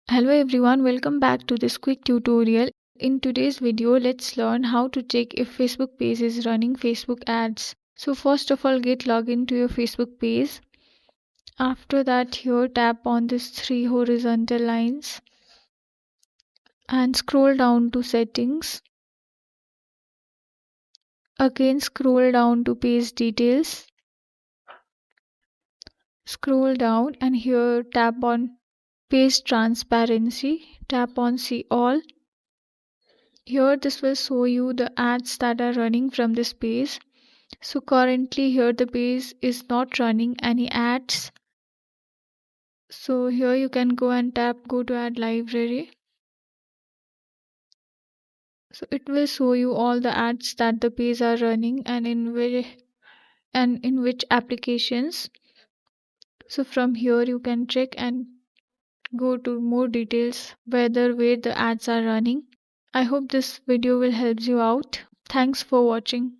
Hello everyone, welcome back to this quick tutorial. In today's video, let's learn how to check if Facebook page is running Facebook ads. So first of all, get logged into your Facebook page. After that, here tap on these three horizontal lines and scroll down to settings. Again, scroll down to page details. Scroll down and here tap on page transparency. Tap on see all. Here this will show you the ads that are running from this page. So currently here the page is not running any ads. So here you can go and tap go to ad library. So it will show you all the ads that the page are running and in which applications. So from here you can check and go to more details where the ads are running. I hope this video will help you out. Thanks for watching.